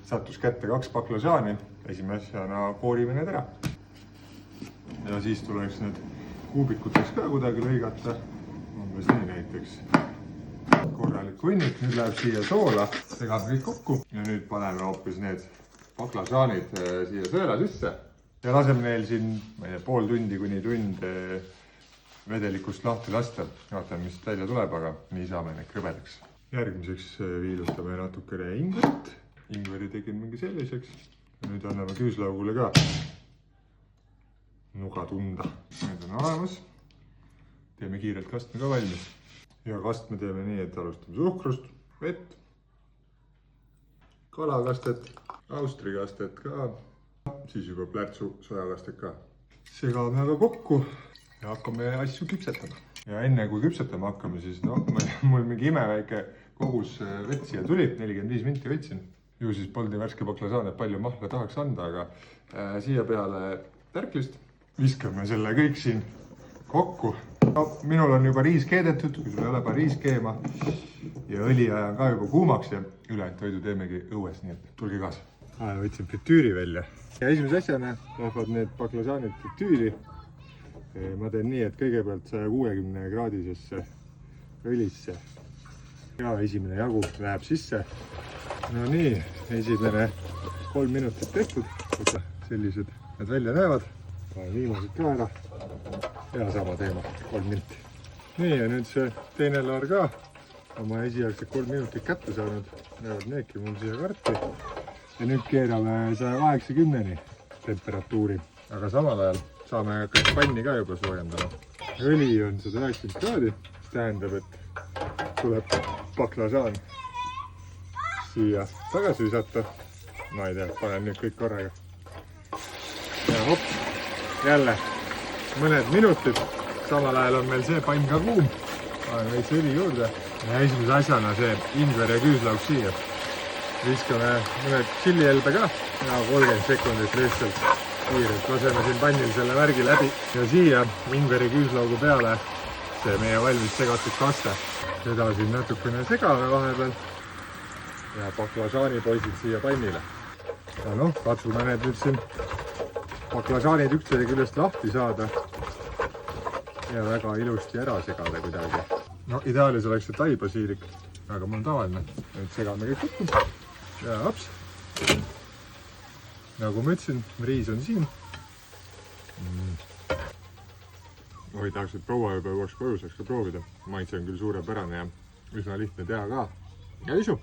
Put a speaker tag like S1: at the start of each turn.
S1: sattus kätte 2 baklažaani, esimese asjana koorime need ära. Ja siis tuleks need kuubikuteks ka kuidagi lõigata, umbes nii näiteks. Korralik hunnik, nüüd läheb siia soola, segame kõik kokku ja nüüd paneme hoopis need baklažaanid siia sõela sisse ja laseme neil siin pool tundi kuni tund vedelikust lahti lasta. Vaatame, mis välja tuleb, aga nii saame need krõbedaks. Järgmiseks viilustame natukene ingverit. Ingveri tegin mingi selliseks. Nüüd anname küüslaugule ka nuga tunda. Nüüd on olemas. Teeme kiirelt kastme ka valmis. Ja kastme teeme nii, et alustame suhkrust, vett, kalakastet, austrikastet ka, siis juba plärtsu sojakastet ka. Segame aga kokku ja hakkame asju küpsetama. Ja enne kui küpsetama hakkame, siis mul mingi imeväike kogus vett siia tuli, 45 minti võtsin. Ju siis polnud nii värske baklažaan, et palju mahla tahaks anda, aga siia peale tärklist viskame selle kõik siin kokku. Minul on juba riis keedetud, kui sul ei ole riiskeema ja õli ajan ka juba kuumaks ja ülejäänud toidu teemegi õues, nii et tulge kaasa. Võtsin fritüüri välja ja esimese asjana lähevad need baklažaanid fritüüri. Ma teen nii, et kõigepealt 160 kraadisesse õlisse ja esimene jagu läheb sisse. No nii, esimene 3 minutit tehtud, sellised need välja näevad. Viimased ka ära ja sama teema, 3 minutit. Nii ja nüüd see teine laar ka oma esialgsed 3 minutit kätte saanud. Näevad needki mul siia karti. Ja nüüd keerame 180-ni temperatuuri. Aga samal ajal saame panni ka juba soojendama. Õli on 190 kraadi, mis tähendab, et tuleb baklažaan siia tagasi visata. Ma ei tea, panen nüüd kõik korraga. Ja hopp! Jälle mõned minutid, samal ajal on meil see pann ka kuum. Panen veits õli juurde ja esimese asjana see ingver ja küüslauk siia. Viskame mõned tšillihelbe ka ja 30 sekundit lihtsalt kiirelt. Laseme siin pannil selle värgi läbi ja siia ingveri küüslaugu peale see meie valmis segatud kaste. Seda siin natukene segame vahepeal ja baklažaani poisid siia pannile. Ja katsume need nüüd siin baklažaanid üksteise küljest lahti saada ja väga ilusti ära segada kuidagi. Ideaalis oleks see taibasiilik, aga mul on tavaline. Nüüd segame kõik kokku ja hops. Nagu ma ütlesin, riis on siin. Oi, tahaks, et proua juba jõuaks koju, saaks ka proovida. Maitse on küll suurepärane ja üsna lihtne teha ka. Ja isu!